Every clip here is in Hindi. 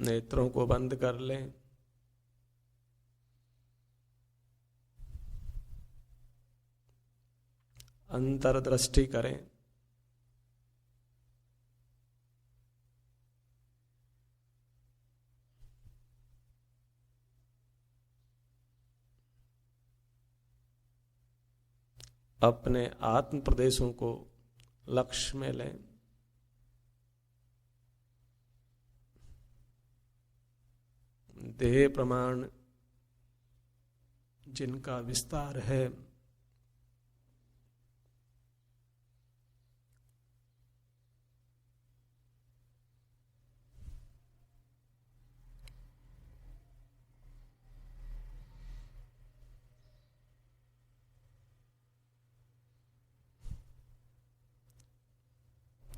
नेत्रों को बंद कर लें। अंतर्दृष्टि करें। अपने आत्म प्रदेशों को लक्ष्य में लें। देह प्रमाण जिनका विस्तार है,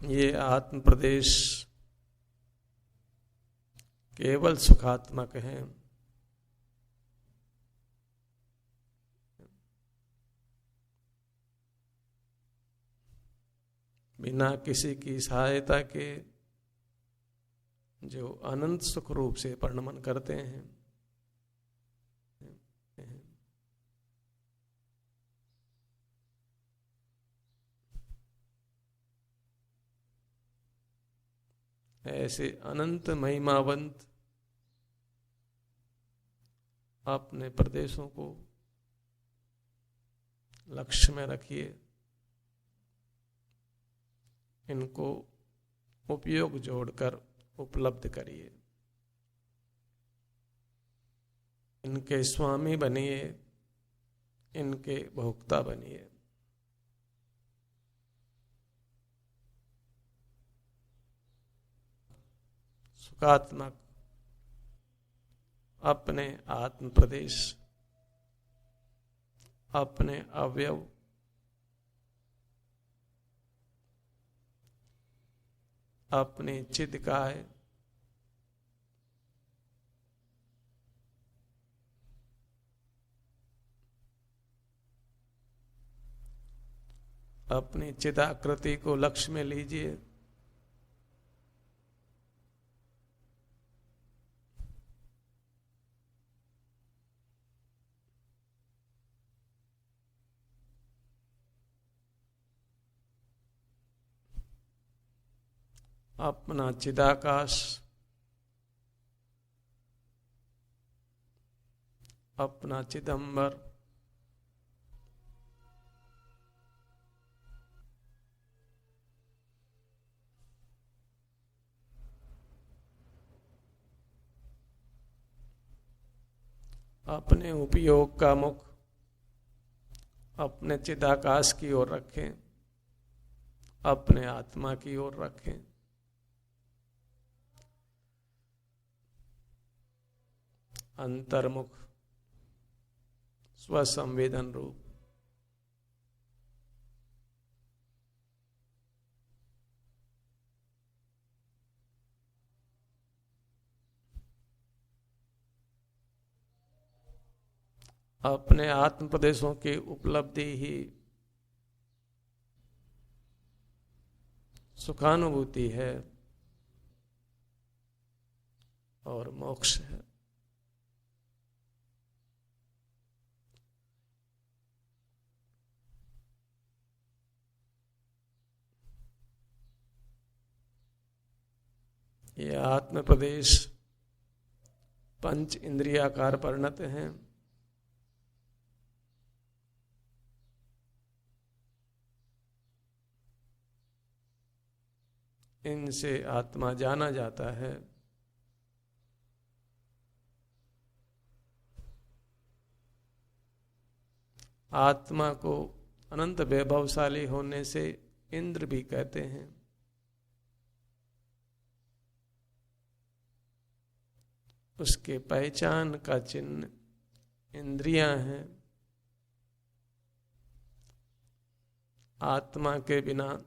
ये आत्म प्रदेश केवल सुखात्मक हैं। बिना किसी की सहायता के जो अनंत सुख रूप से परिणमन करते हैं। ऐसे अनंत महिमावंत अपने प्रदेशों को लक्ष्य में रखिए। इनको उपयोग जोड़कर उपलब्ध करिए। इनके स्वामी बनिए, इनके भोक्ता बनिए। सुखात्मक अपने आत्म प्रदेश, अपने अवयव, अपने चिदकाय, अपनी चिदाकृति को लक्ष्य में लीजिए। अपना चिदाकाश, अपना चिदंबर, अपने उपयोग का मुख अपने चिदाकाश की ओर रखें, अपने आत्मा की ओर रखें। अंतर्मुख स्वसंवेदन रूप अपने आत्म प्रदेशों की उपलब्धि ही सुखानुभूति है और मोक्ष है। ये आत्म प्रदेश पंच इंद्रियाकार परिणत हैं। इनसे आत्मा जाना जाता है। आत्मा को अनंत वैभवशाली होने से इंद्र भी कहते हैं। उसके पहचान का चिन्ह इंद्रियां हैं। आत्मा के बिना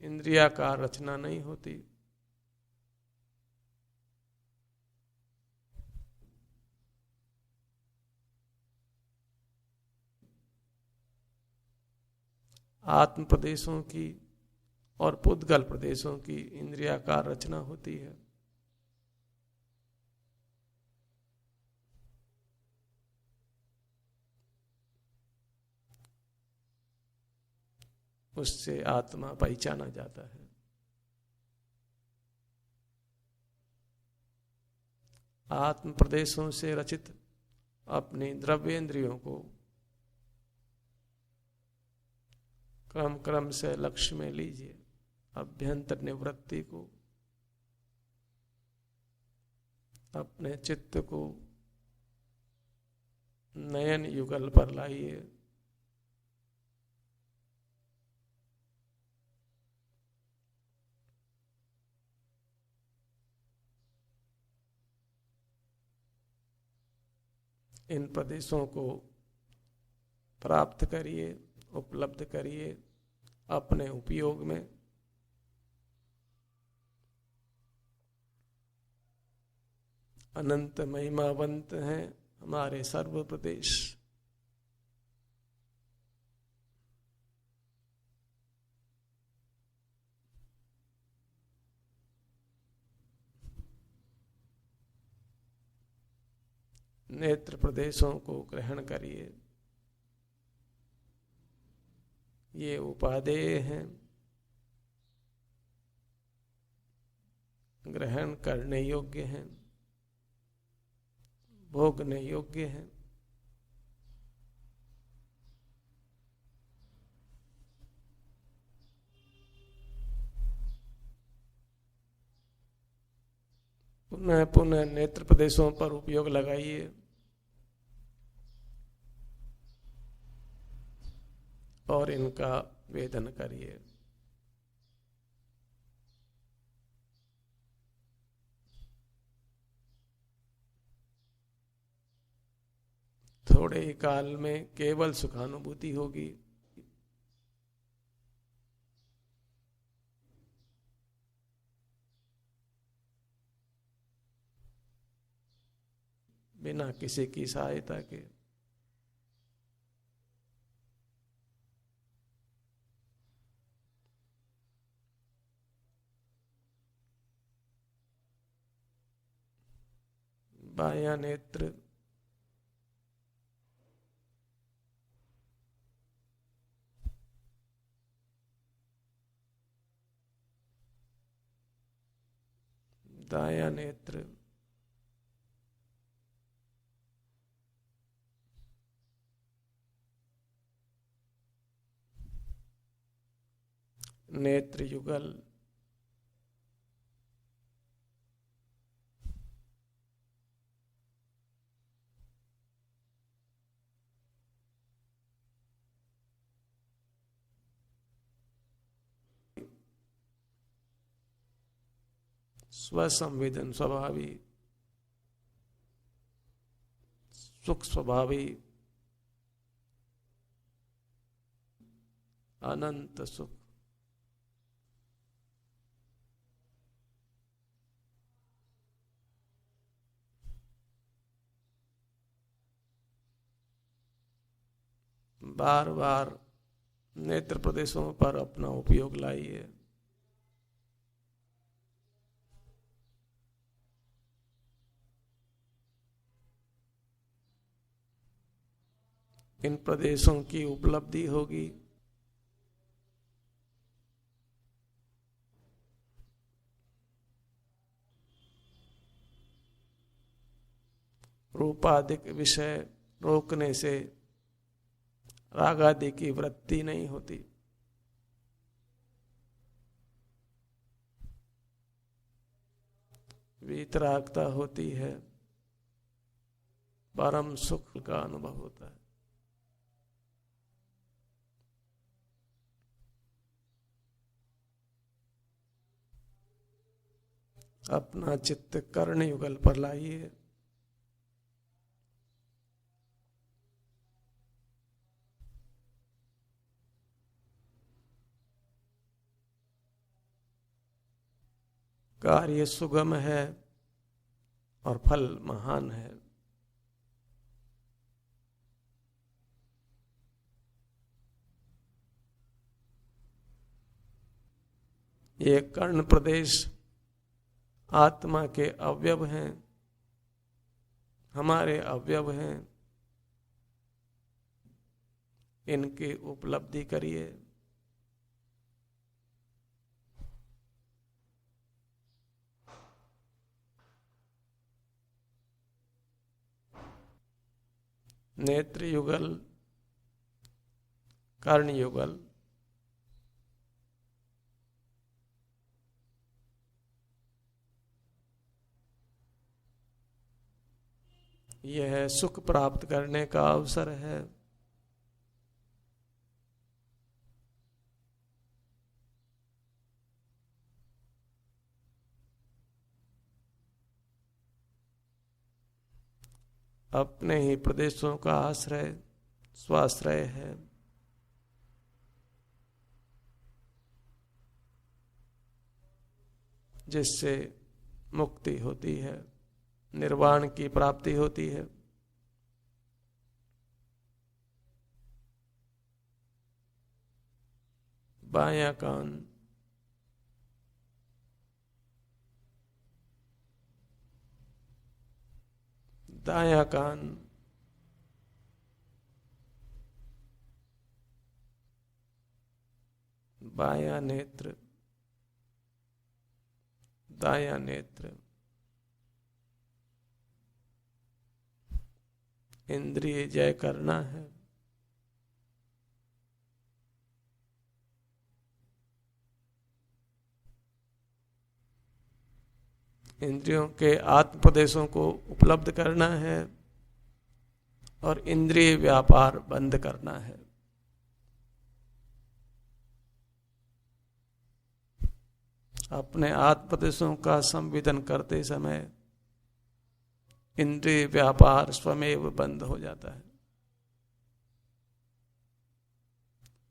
इंद्रियाकार रचना नहीं होती। आत्म प्रदेशों की और पुद्गल प्रदेशों की इंद्रियाकार रचना होती है। उससे आत्मा पहचाना जाता है। आत्म प्रदेशों से रचित अपनी द्रव्येंद्रियों को क्रम क्रम से लक्ष्य में लीजिए। अभ्यंतर निवृत्ति को, अपने चित्त को नयन युगल पर लाइए। इन प्रदेशों को प्राप्त करिए, उपलब्ध करिए अपने उपयोग में। अनंत महिमावंत हैं हमारे सर्व प्रदेश। नेत्र प्रदेशों को ग्रहण करिए। ये उपादेय हैं, ग्रहण करने योग्य हैं, भोगने योग्य हैं। पुनः पुनः नेत्र प्रदेशों पर उपयोग लगाइए और इनका वेदन करिए। थोड़े ही काल में केवल सुखानुभूति होगी। बिना किसी की सहायता के। बायां नेत्र दायां नेत्र नेत्र युगल स्वसंवेदन स्वभावी, सुख स्वभावी, अनंत सुख। बार बार नेत्र प्रदेशों पर अपना उपयोग लाइए। इन प्रदेशों की उपलब्धि होगी। रूपाधिक विषय रोकने से रागादि की वृत्ति नहीं होती। वीतरागता होती है, परम सुख का अनुभव होता है। अपना चित्त कर्ण युगल पर लाइए। कार्य सुगम है और फल महान है। ये कर्ण प्रदेश आत्मा के अवयव हैं, हमारे अवयव हैं। इनकी उपलब्धि करिए। नेत्र युगल, कर्ण युगल, यह सुख प्राप्त करने का अवसर है। अपने ही प्रदेशों का आश्रय स्वाश्रय है। जिससे मुक्ति होती है, निर्वाण की प्राप्ति होती है। बायां कान, दायां कान, बायां नेत्र, दायां नेत्र, इंद्रिय जय करना है। इंद्रियों के आत्म प्रदेशों को उपलब्ध करना है और इंद्रिय व्यापार बंद करना है। अपने आत्म प्रदेशों का संवेदन करते समय इंद्रिय व्यापार स्वमेव बंद हो जाता है।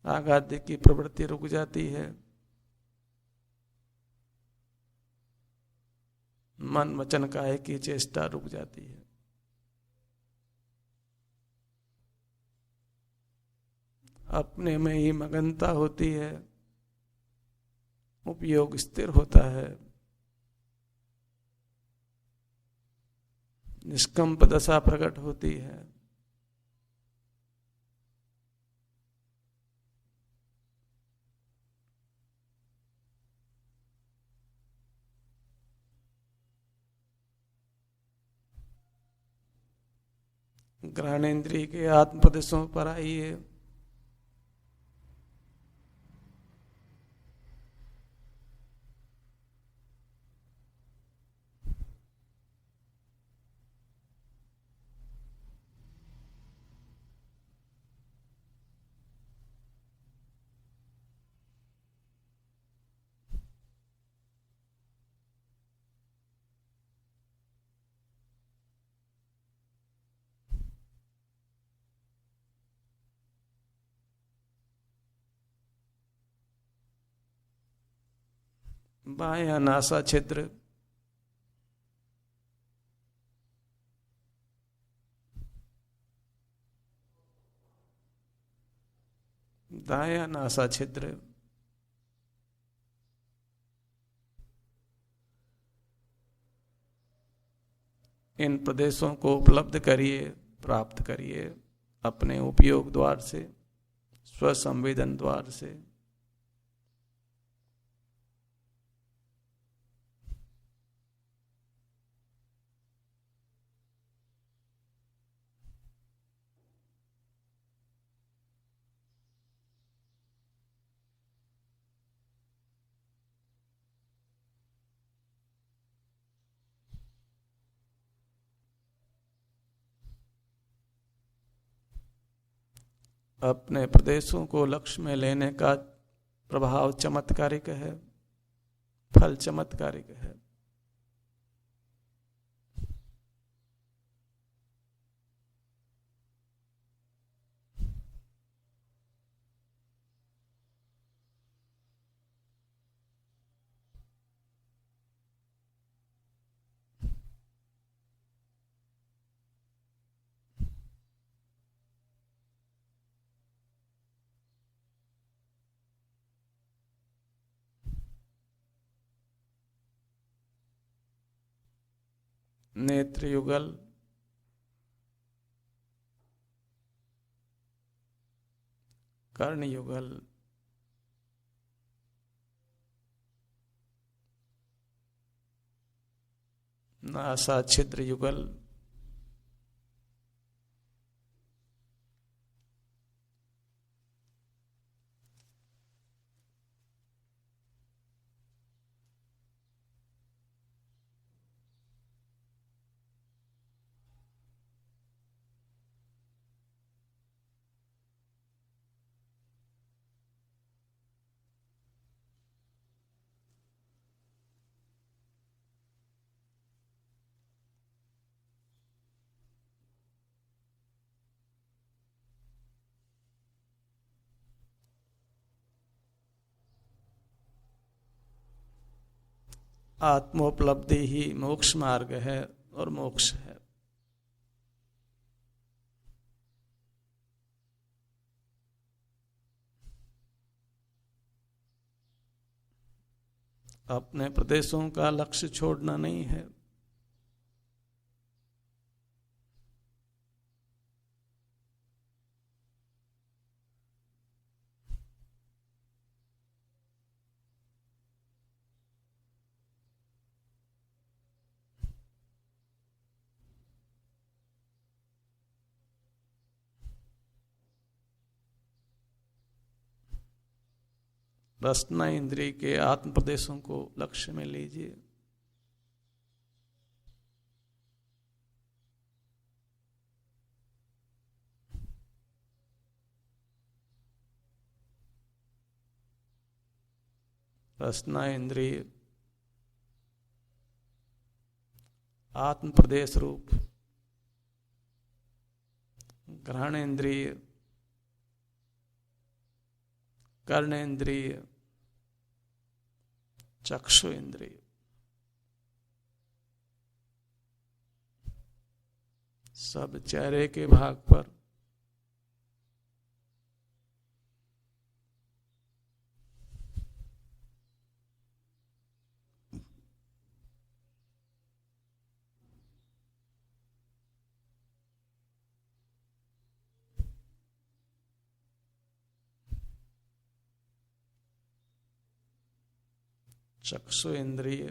आगाद्य की प्रवृत्ति रुक जाती है। मन वचन काया की चेष्टा रुक जाती है। अपने में ही मगनता होती है। उपयोग स्थिर होता है। निष्कंप दशा प्रकट होती है। घ्राणेन्द्रिय के आत्म प्रदेशों पर आइए। बायां नासा छिद्र, दायां नासा छिद्र, इन प्रदेशों को उपलब्ध करिए, प्राप्त करिए अपने उपयोग द्वार से, स्वसंवेदन द्वार से। अपने प्रदेशों को लक्ष्य में लेने का प्रभाव चमत्कारिक है, फल चमत्कारिक है। नेत्र युगल, कर्ण युगल, नासा छिद्र युगल, आत्मोपलब्धि ही मोक्ष मार्ग है और मोक्ष है। अपने प्रदेशों का लक्ष्य छोड़ना नहीं है। रसना इंद्रिय के आत्म प्रदेशों को लक्ष्य में लीजिए। रसना इंद्रिय आत्म प्रदेश रूप, ग्रहण इंद्रिय, कर्णेन्द्रिय, चक्षु इंद्रिय सब चेहरे के भाग पर चक्षु इंद्रिय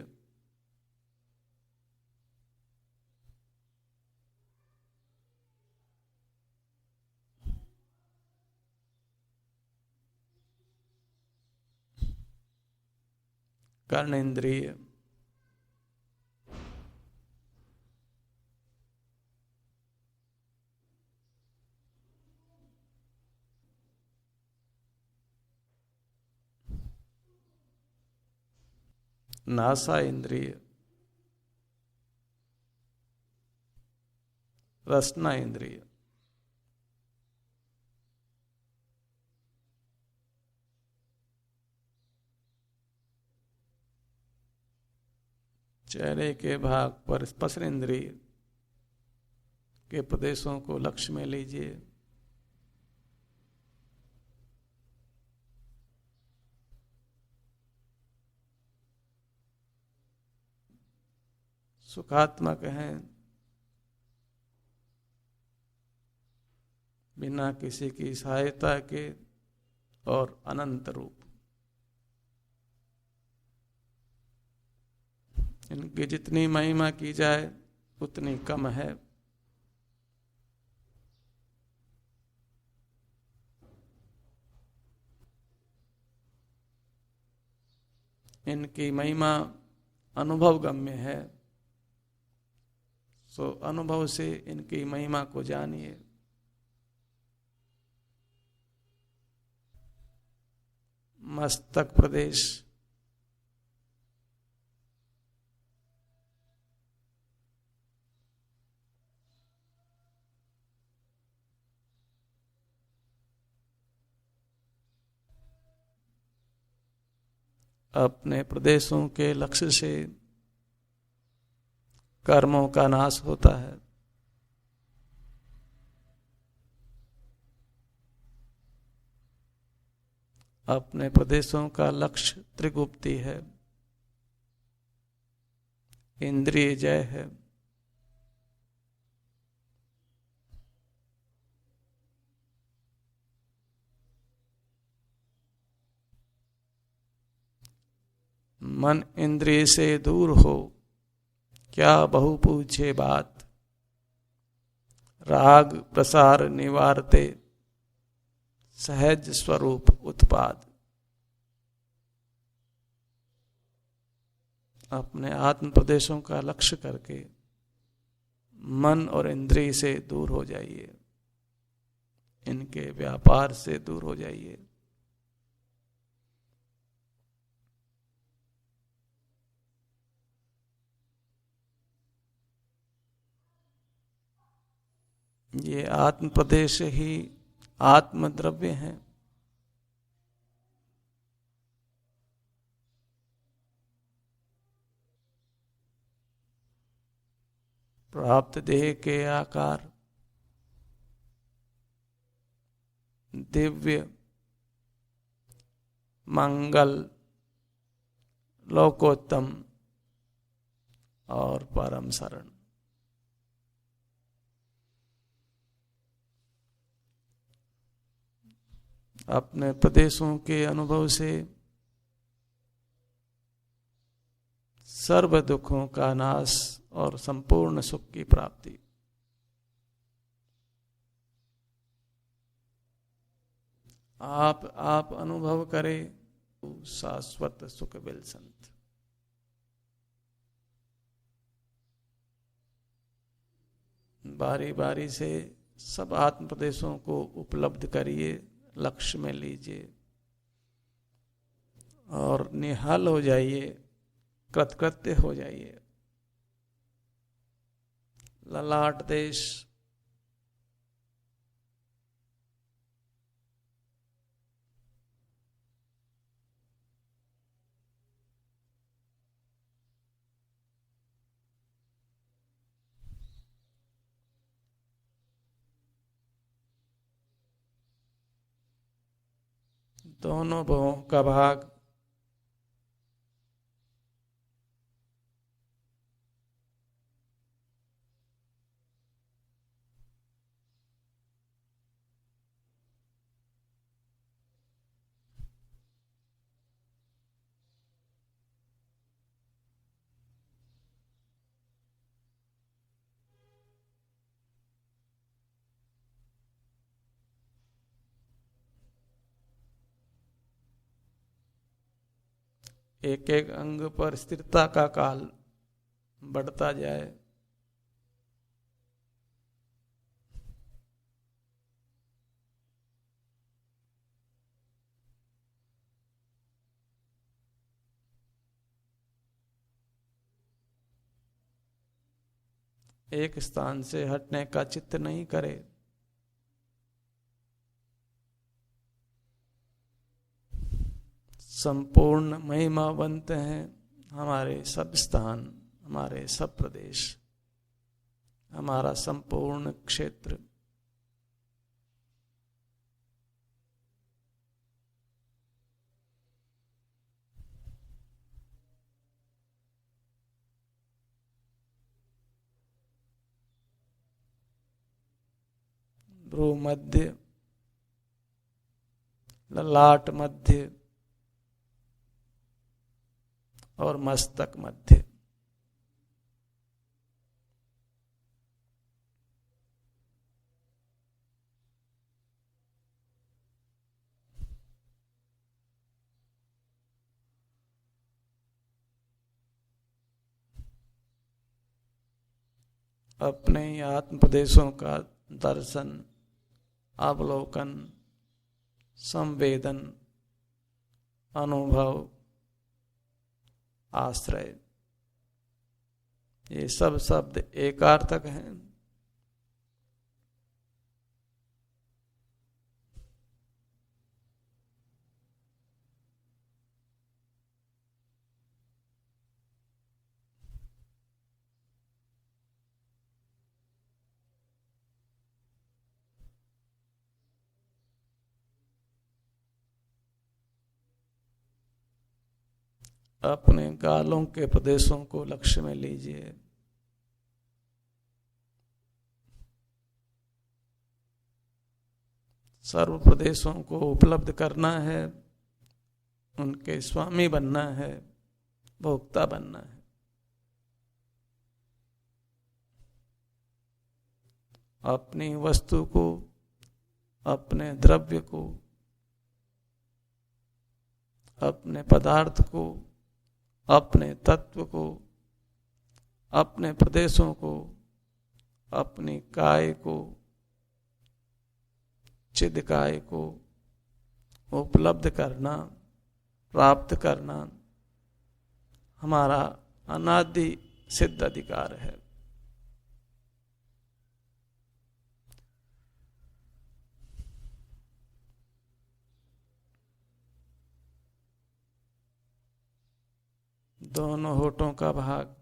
कर्णेन्द्रिय नासा इंद्रिय, रसना इंद्रिय, चेहरे के भाग पर स्पर्श इंद्रिय के प्रदेशों को लक्ष्य में लीजिए। सुखात्मक हैं, बिना किसी की सहायता के और अनंत रूप। इनकी जितनी महिमा की जाए उतनी कम है। इनकी महिमा अनुभव गम्य है, सो अनुभव से इनकी महिमा को जानिए। मस्तक प्रदेश अपने प्रदेशों के लक्ष्य से कर्मों का नाश होता है। अपने प्रदेशों का लक्ष्य त्रिगुप्ति है, इंद्रिय जय है। मन इंद्रिय से दूर हो, क्या बहु पूछे बात, राग प्रसार निवारते सहज स्वरूप उत्पाद। अपने आत्म प्रदेशों का लक्ष्य करके मन और इंद्रिय से दूर हो जाइए, इनके व्यापार से दूर हो जाइए। ये आत्म प्रदेश ही आत्म द्रव्य हैं। प्राप्त देह के आकार दिव्य मंगल लोकोत्तम और परम शरण। अपने प्रदेशों के अनुभव से सर्व दुखों का नाश और संपूर्ण सुख की प्राप्ति। आप अनुभव करें शाश्वत सुख विलसंत। बारी बारी से सब आत्म प्रदेशों को उपलब्ध करिए, लक्ष्य में लीजिए और निहाल हो जाइए, कृतकृत्य हो जाइए। ललाट देश दोनों भवों का भाग एक एक अंग पर स्थिरता का काल बढ़ता जाए। एक स्थान से हटने का चित्त नहीं करे। संपूर्ण महिमावंत हैं हमारे सब स्थान, हमारे सब प्रदेश, हमारा संपूर्ण क्षेत्र। भ्रू मध्य, ललाट मध्य और मस्तक मध्य। अपने आत्म प्रदेशों का दर्शन, अवलोकन, संवेदन, अनुभव, आश्रय, ये सब शब्द एकार्थक हैं। अपने गालों के प्रदेशों को लक्ष्य में लीजिए। सर्व प्रदेशों को उपलब्ध करना है, उनके स्वामी बनना है, भोक्ता बनना है। अपनी वस्तु को, अपने द्रव्य को, अपने पदार्थ को, अपने तत्व को, अपने प्रदेशों को, अपनी काय को, चिदकाय को उपलब्ध करना, प्राप्त करना हमारा अनादि सिद्ध अधिकार है। दोनों होठों का भाग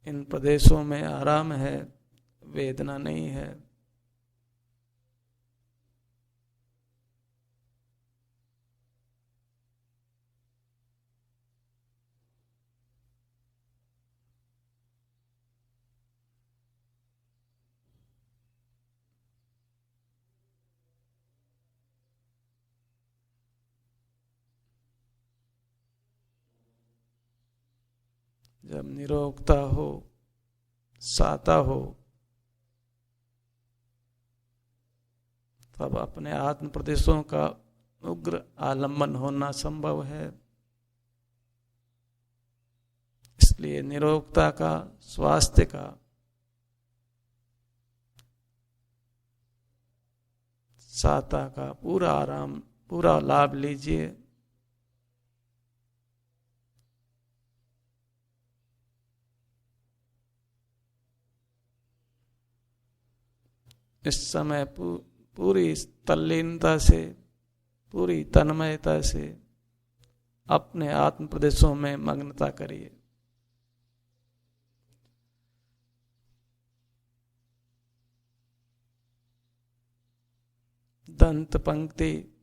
इन प्रदेशों में आराम है, वेदना नहीं है। जब निरोगता हो, साता हो, तब अपने आत्म प्रदेशों का उग्र आलम्बन होना संभव है। इसलिए निरोगता का, स्वास्थ्य का, साता का पूरा आराम, पूरा लाभ लीजिए। इस समय पूरी तल्लीनता से, पूरी तन्मयता से अपने आत्म प्रदेशों में मग्नता करिए। दंत पंक्ति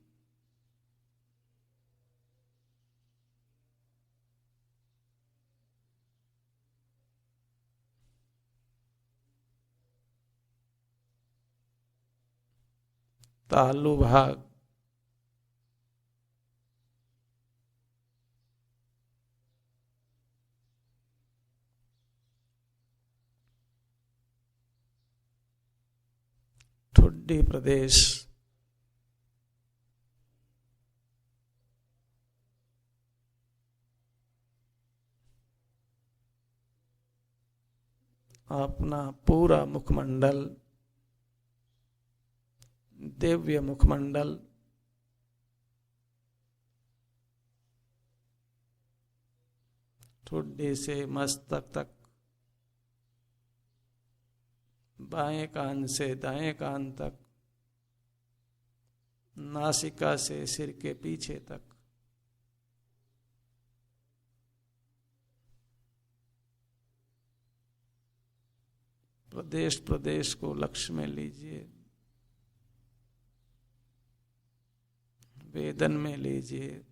तालु भाग, ठुड्डी प्रदेश, अपना पूरा मुखमंडल, दिव्य मुखमंडल, ठुड्डी से मस्तक तक, बाएं कान से दाएं कान तक, नासिका से सिर के पीछे तक, प्रदेश प्रदेश को लक्ष्य में लीजिए, वेदन में लीजिए,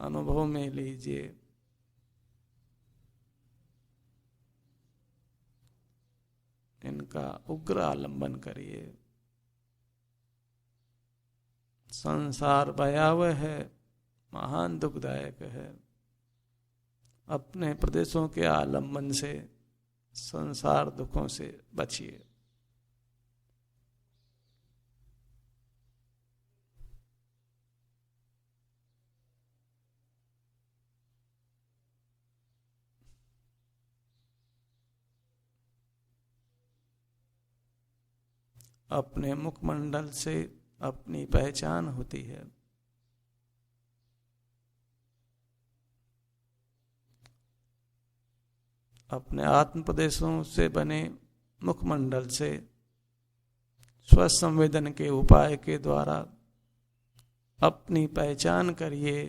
अनुभव में लीजिए। इनका उग्र आलंबन करिए। संसार भयावह है, महान दुखदायक है। अपने प्रदेशों के आलंबन से संसार दुखों से बचिए। अपने मुखमंडल से अपनी पहचान होती है। अपने आत्म प्रदेशों से बने मुखमंडल से स्वसंवेदन के उपाय के द्वारा अपनी पहचान करिए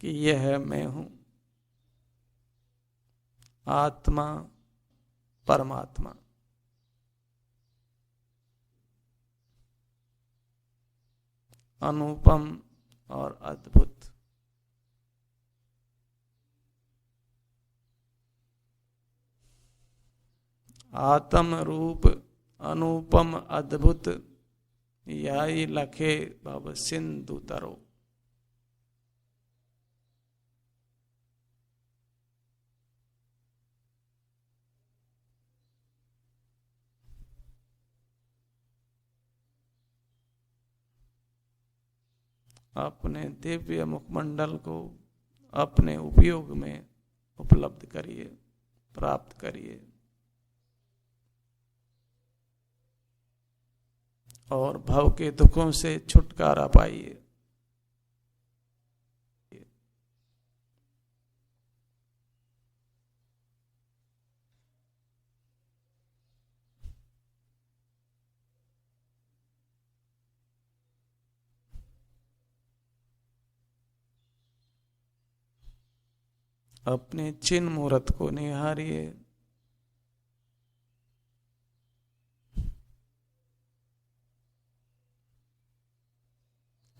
कि यह मैं हूं, आत्मा, परमात्मा। अनुपम और अद्भुत। आत्म रूप अनुपम अद्भुत, याई लखे भव सिंधु तरो। अपने दिव्य मुखमंडल को अपने उपयोग में उपलब्ध करिए, प्राप्त करिए और भव के दुखों से छुटकारा पाइए। अपने चिन्ह मूर्त को निहारिए।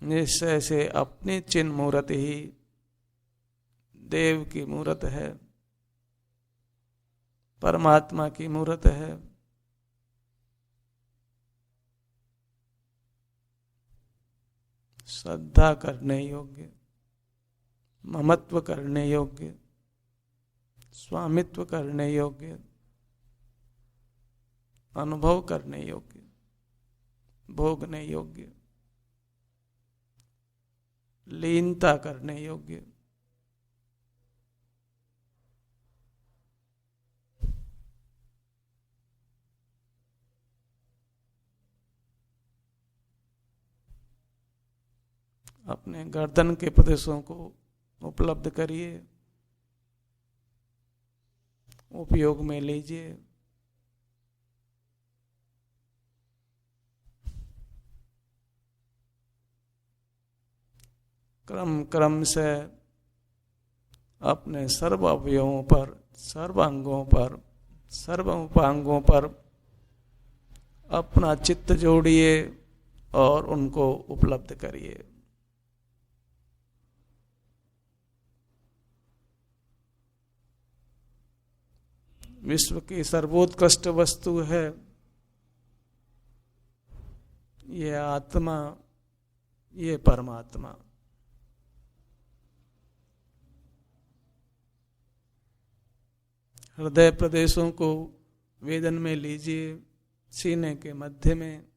निश्चय से अपनी चिन्ह मूर्त ही देव की मूर्त है, परमात्मा की मूर्त है। श्रद्धा करने योग्य, ममत्व करने योग्य, स्वामित्व करने योग्य, अनुभव करने योग्य, भोगने योग्य, लीनता करने योग्य। अपने गर्दन के प्रदेशों को उपलब्ध करिए, उपयोग में लीजिए। क्रम क्रम से अपने सर्व अवयवों पर, सर्व अंगों पर, सर्व उपांगों पर अपना चित्त जोड़िए और उनको उपलब्ध करिए। विश्व की सर्वोत्कृष्ट वस्तु है ये आत्मा, ये परमात्मा। हृदय प्रदेशों को वेदन में लीजिए, सीने के मध्य में।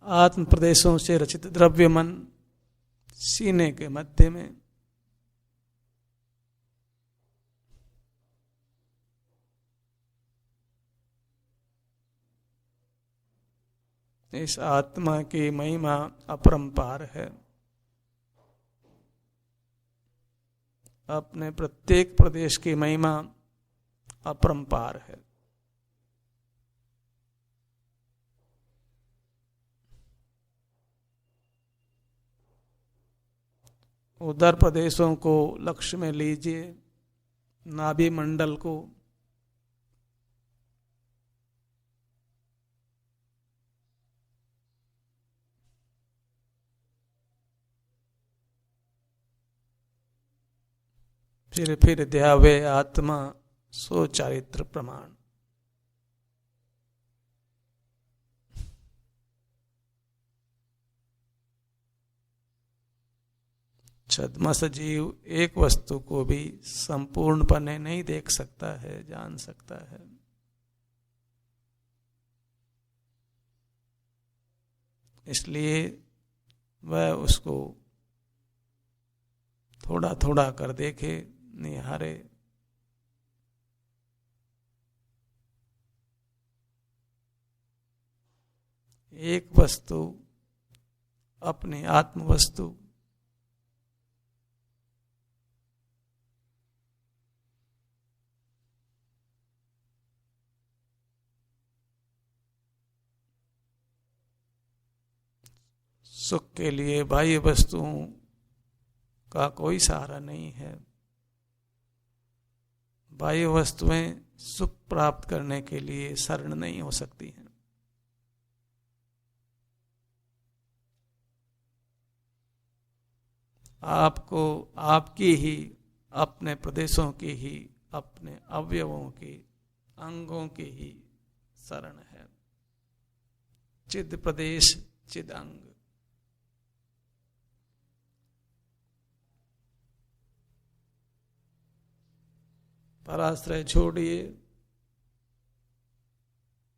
आत्म प्रदेशों से रचित द्रव्य मन सीने के मध्य में। इस आत्मा की महिमा अपरंपार है। अपने प्रत्येक प्रदेश की महिमा अपरंपार है। उदर प्रदेशों को लक्ष्य में लीजिए, नाभि मंडल को। फिर ध्यावे आत्मा सो चारित्र प्रमाण। छद्मस जीव एक वस्तु को भी संपूर्णपने नहीं देख सकता है, जान सकता है। इसलिए वह उसको थोड़ा थोड़ा कर देखे, निहारे। एक वस्तु अपनी आत्म वस्तु सुख के लिए बाह्य वस्तुओं का कोई सहारा नहीं है। बाह्य वस्तुएं सुख प्राप्त करने के लिए शरण नहीं हो सकती हैं। आपको आपकी ही, अपने प्रदेशों की ही, अपने अवयवों की, अंगों की ही शरण है। चिद प्रदेश चिद अंग। पराश्रय छोड़िए।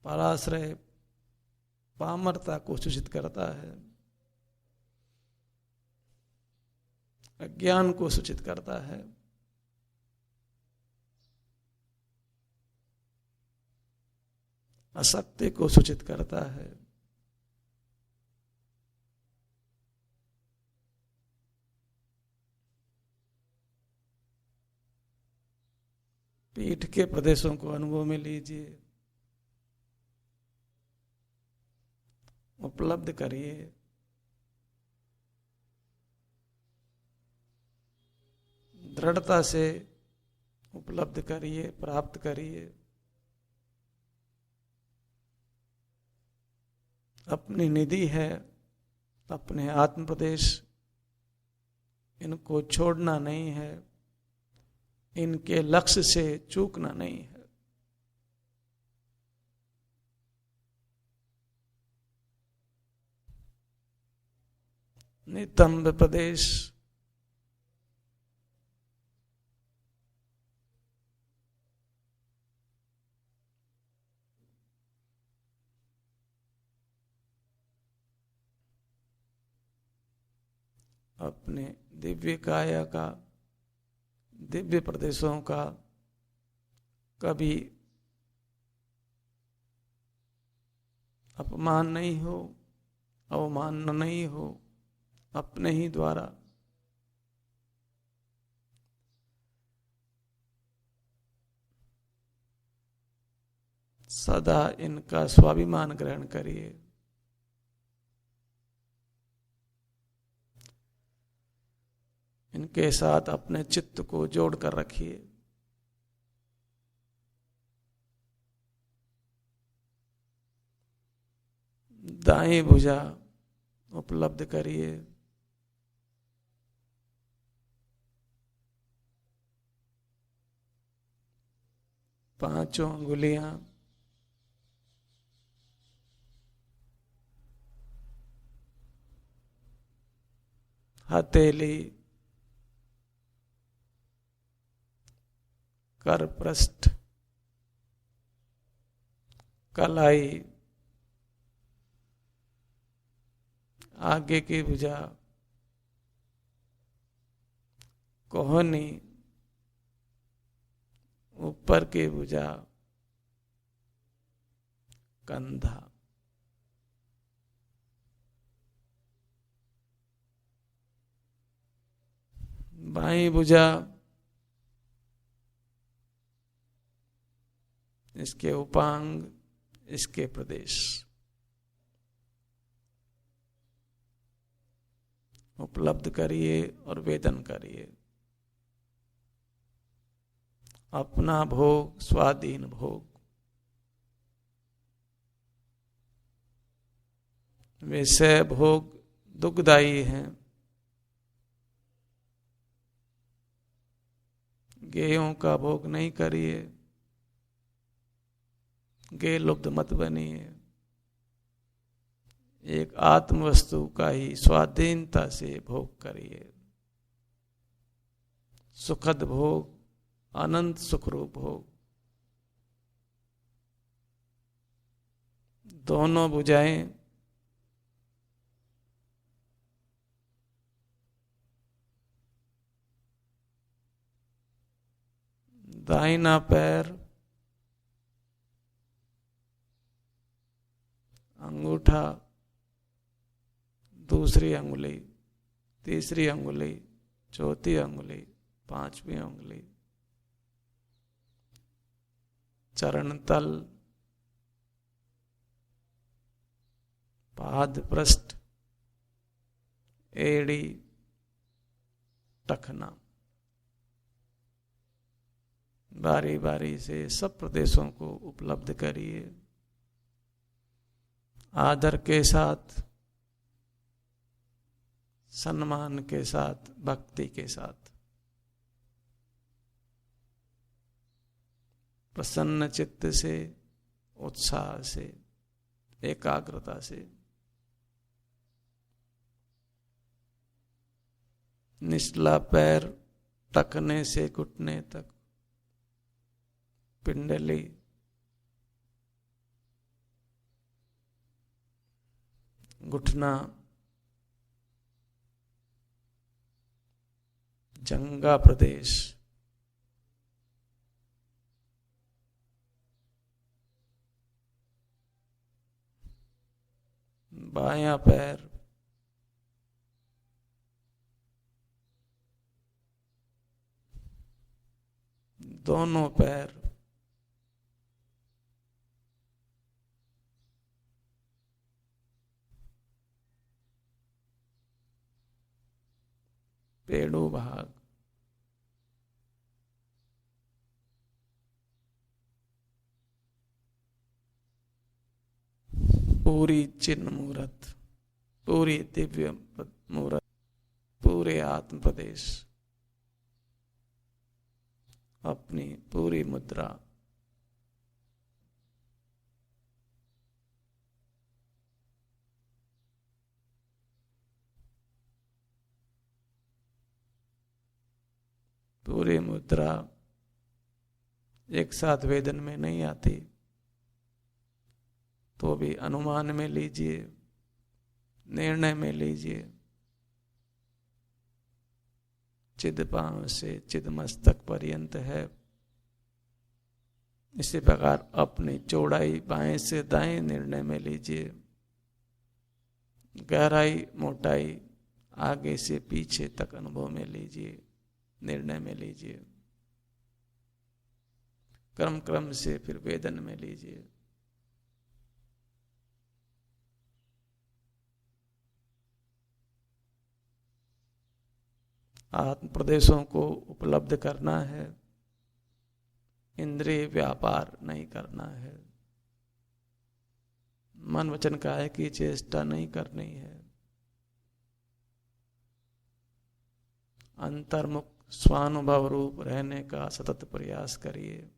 पराश्रय पामरता को सूचित करता है, अज्ञान को सूचित करता है। असत्य को सूचित करता है। पीठ के प्रदेशों को अनुभव में लीजिए। उपलब्ध करिए। दृढ़ता से उपलब्ध करिए, प्राप्त करिए। अपनी निधि है, अपने आत्म प्रदेश, इनको छोड़ना नहीं है, इनके लक्ष्य से चूकना नहीं है। नितंब प्रदेश, अपने दिव्य काया का, दिव्य प्रदेशों का कभी अपमान नहीं हो, अवमानना नहीं हो। अपने ही द्वारा सदा इनका स्वाभिमान ग्रहण करिए। इनके साथ अपने चित्त को जोड़कर रखिए। दाएं भुजा उपलब्ध करिए। पांचों अंगुलियां हथेली, कर पृष्ठ, कलाई, आगे की भुजा, कोहनी, ऊपर की भुजा, कंधा। बाईं भुजा, इसके उपांग, इसके प्रदेश उपलब्ध करिए और वेदन करिए। अपना भोग स्वाधीन भोग। विषय भोग दुखदायी हैं। गेयों का भोग नहीं करिए, गे लुब्ध मत बनिए। एक आत्म वस्तु का ही स्वाधीनता से भोग करिए। सुखद भोग, अनंत सुखरूप भोग। दोनों भुजाएं दाहिना पैर, अंगूठा, दूसरी अंगुली, तीसरी अंगुली, चौथी अंगुली, पांचवी अंगुली, चरण तल, पाद पृष्ठ, एड़ी, टखना। बारी बारी से सब प्रदेशों को उपलब्ध करिए। आदर के साथ, सम्मान के साथ, भक्ति के साथ, प्रसन्न चित्त से, उत्साह से, एकाग्रता से। निचला पैर टखने से घुटने तक, पिंडली, घुटना, जंगा प्रदेश, बायां पैर, दोनों पैर, पेड़ों भाग, पूरी चिन्ह मूर्त, पूरी दिव्य मूर्त, पूरे आत्म प्रदेश, अपनी पूरी मुद्रा, पूरी मुद्रा एक साथ वेदन में नहीं आती, तो भी अनुमान में लीजिए, निर्णय में लीजिए। चिद पांव से चिद मस्तक पर्यंत है। इसी प्रकार अपनी चौड़ाई बाएं से दाएं निर्णय में लीजिए, गहराई मोटाई आगे से पीछे तक अनुभव में लीजिए, निर्णय में लीजिए, क्रम क्रम से फिर वेदन में लीजिए। आत्म प्रदेशों को उपलब्ध करना है, इंद्रिय व्यापार नहीं करना है, मन वचन काया की चेष्टा नहीं करनी है, अंतर्मुख स्वानुभव रूप रहने का सतत प्रयास करिए।